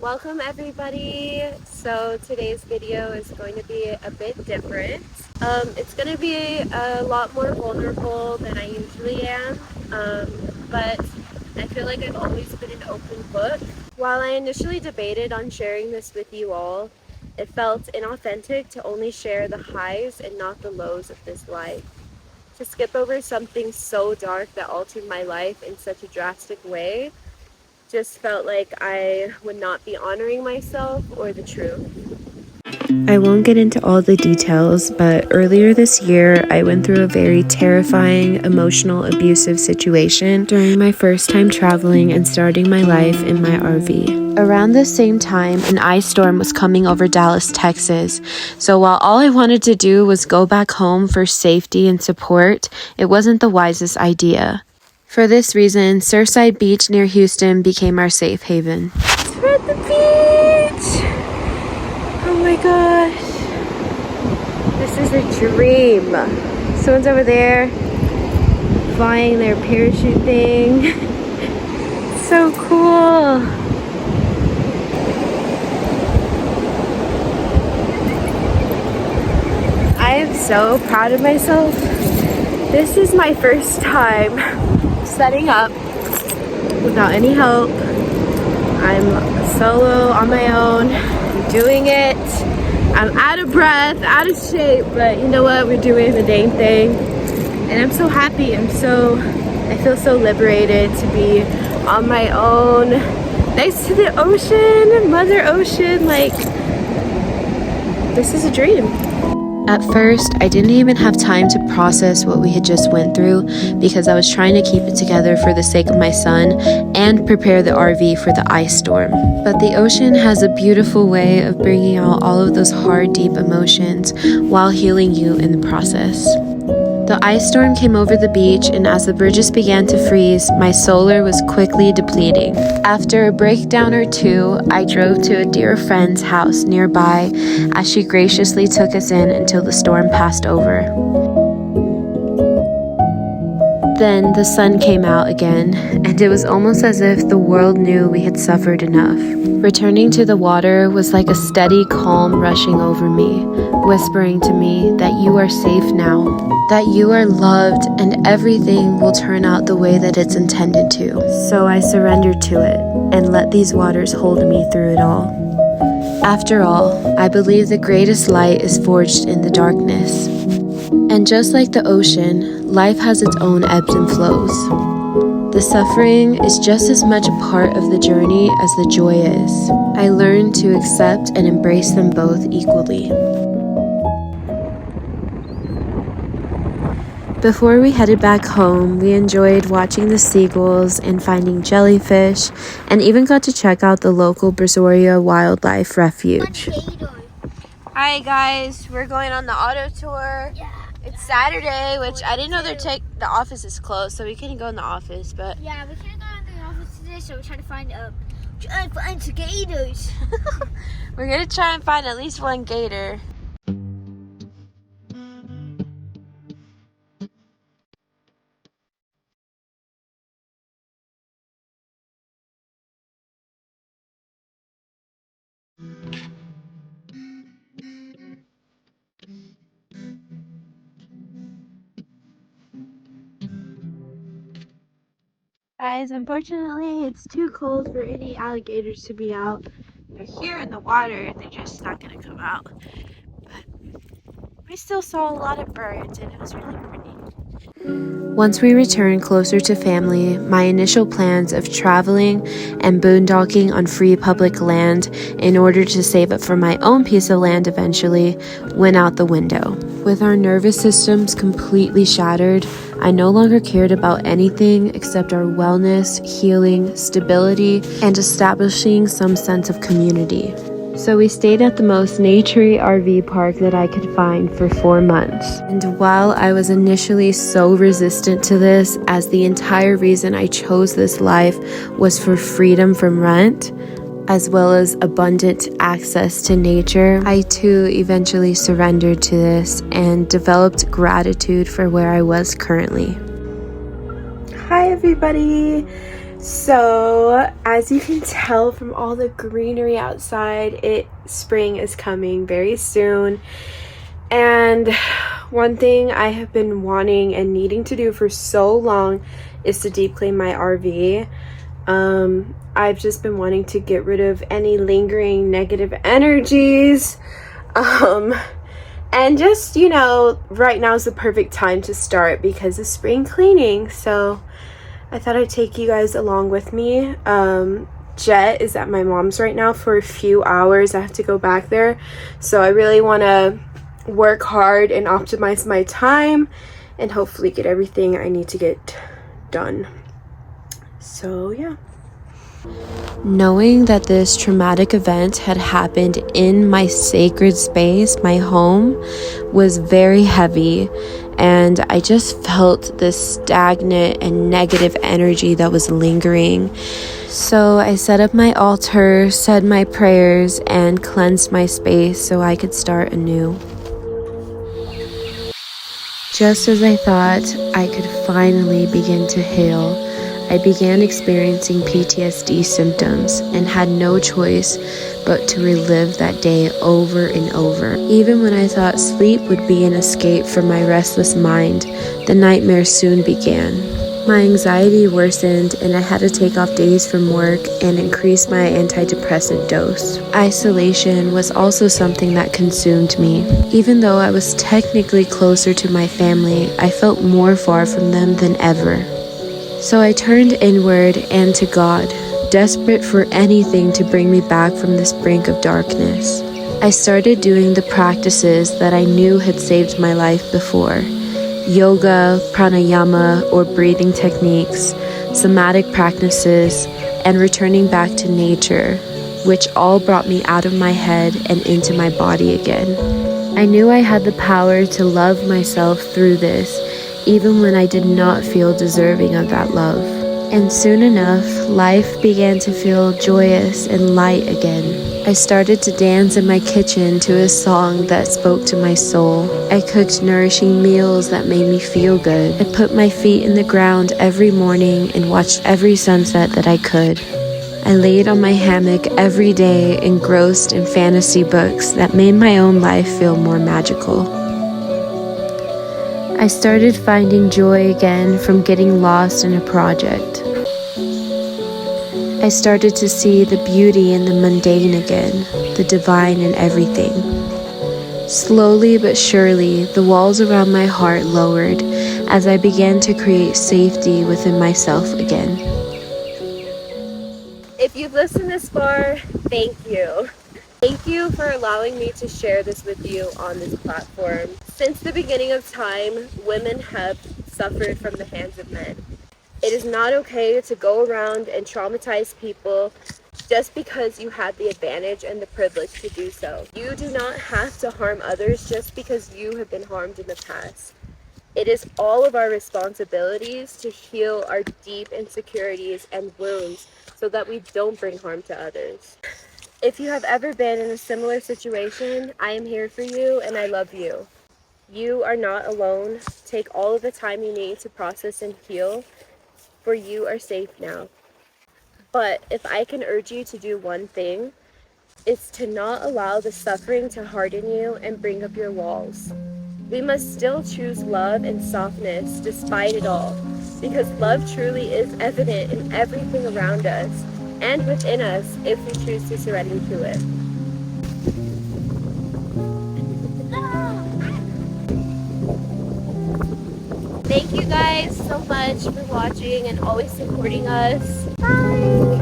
Welcome everybody. So today's video is going to be a bit different. It's going to be a lot more vulnerable than I usually am, but I feel like I've always been an open book. While I initially debated on sharing this with you all, it felt inauthentic to only share the highs and not the lows of this life. To skip over something so dark that altered my life in such a drastic way just felt like I would not be honoring myself or the truth. I won't get into all the details, but earlier this year, I went through a very terrifying, emotional, abusive situation during my first time traveling and starting my life in my RV. Around the same time, an ice storm was coming over Dallas, Texas. So while all I wanted to do was go back home for safety and support, it wasn't the wisest idea. For this reason, Surfside Beach near Houston became our safe haven. We're at the beach! Oh my gosh. This is a dream. Someone's over there flying their parachute thing. So cool. I am so proud of myself. This is my first time setting up without any help. I'm solo on my own, doing it. I'm out of breath, out of shape, but you know what? We're doing the dang thing. And I'm so happy. I feel so liberated to be on my own, next to the ocean, Mother Ocean. Like, this is a dream. At first, I didn't even have time to process what we had just went through because I was trying to keep it together for the sake of my son and prepare the RV for the ice storm. But the ocean has a beautiful way of bringing out all of those hard, deep emotions while healing you in the process. The ice storm came over the beach, and as the bridges began to freeze, my solar was quickly depleting. After a breakdown or two, I drove to a dear friend's house nearby as she graciously took us in until the storm passed over. Then the sun came out again, and it was almost as if the world knew we had suffered enough. Returning to the water was like a steady calm rushing over me, whispering to me that you are safe now, that you are loved, and everything will turn out the way that it's intended to. So I surrendered to it and let these waters hold me through it all. After all, I believe the greatest light is forged in the darkness. And just like the ocean, life has its own ebbs and flows. The suffering is just as much a part of the journey as the joy is. I learned to accept and embrace them both equally. Before we headed back home, we enjoyed watching the seagulls and finding jellyfish, and even got to check out the local Brazoria Wildlife Refuge. Hi guys, we're going on the auto tour. Yeah. It's Saturday, which I didn't know the office is closed, so we couldn't go in the office, but Yeah, we can't go in the office today, so we're trying to find some gators. we're gonna try and find at least one gator. Guys, unfortunately, it's too cold for any alligators to be out. They're here in the water, they're just not gonna come out. But we still saw a lot of birds, and it was really pretty. Once we returned closer to family, my initial plans of traveling and boondocking on free public land in order to save up for my own piece of land eventually went out the window. With our nervous systems completely shattered, I no longer cared about anything except our wellness, healing, stability, and establishing some sense of community. So we stayed at the most naturey RV park that I could find for 4 months. And while I was initially so resistant to this, as the entire reason I chose this life was for freedom from rent, as well as abundant access to nature, I too eventually surrendered to this and developed gratitude for where I was currently. Hi everybody! So, as you can tell from all the greenery outside, spring is coming very soon. And one thing I have been wanting and needing to do for so long is to deep clean my RV. I've just been wanting to get rid of any lingering negative energies. And just, right now is the perfect time to start because of spring cleaning. So I thought I'd take you guys along with me. Jet is at my mom's right now for a few hours. I have to go back there. So I really want to work hard and optimize my time and hopefully get everything I need to get done. So yeah. Knowing that this traumatic event had happened in my sacred space, my home, was very heavy, and I just felt this stagnant and negative energy that was lingering. So I set up my altar, said my prayers, and cleansed my space so I could start anew. Just as I thought I could finally begin to heal, I began experiencing PTSD symptoms and had no choice but to relive that day over and over. Even when I thought sleep would be an escape from my restless mind, the nightmares soon began. My anxiety worsened and I had to take off days from work and increase my antidepressant dose. Isolation was also something that consumed me. Even though I was technically closer to my family, I felt more far from them than ever. So I turned inward and to God, desperate for anything to bring me back from this brink of darkness. I started doing the practices that I knew had saved my life before: yoga, pranayama, or breathing techniques, somatic practices, and returning back to nature, which all brought me out of my head and into my body again. I knew I had the power to love myself through this, even when I did not feel deserving of that love. And soon enough, life began to feel joyous and light again. I started to dance in my kitchen to a song that spoke to my soul. I cooked nourishing meals that made me feel good. I put my feet in the ground every morning and watched every sunset that I could. I laid on my hammock every day, engrossed in fantasy books that made my own life feel more magical. I started finding joy again from getting lost in a project. I started to see the beauty in the mundane again, the divine in everything. Slowly but surely, the walls around my heart lowered as I began to create safety within myself again. If you've listened this far, thank you. Thank you for allowing me to share this with you on this platform. Since the beginning of time, women have suffered from the hands of men. It is not okay to go around and traumatize people just because you had the advantage and the privilege to do so. You do not have to harm others just because you have been harmed in the past. It is all of our responsibilities to heal our deep insecurities and wounds so that we don't bring harm to others. If you have ever been in a similar situation, I am here for you and I love you. You are not alone. Take all of the time you need to process and heal, for you are safe now. But if I can urge you to do one thing, it's to not allow the suffering to harden you and bring up your walls. We must still choose love and softness despite it all, because love truly is evident in everything around us and within us if we choose to surrender to it. Thank you guys so much for watching and always supporting us. Bye!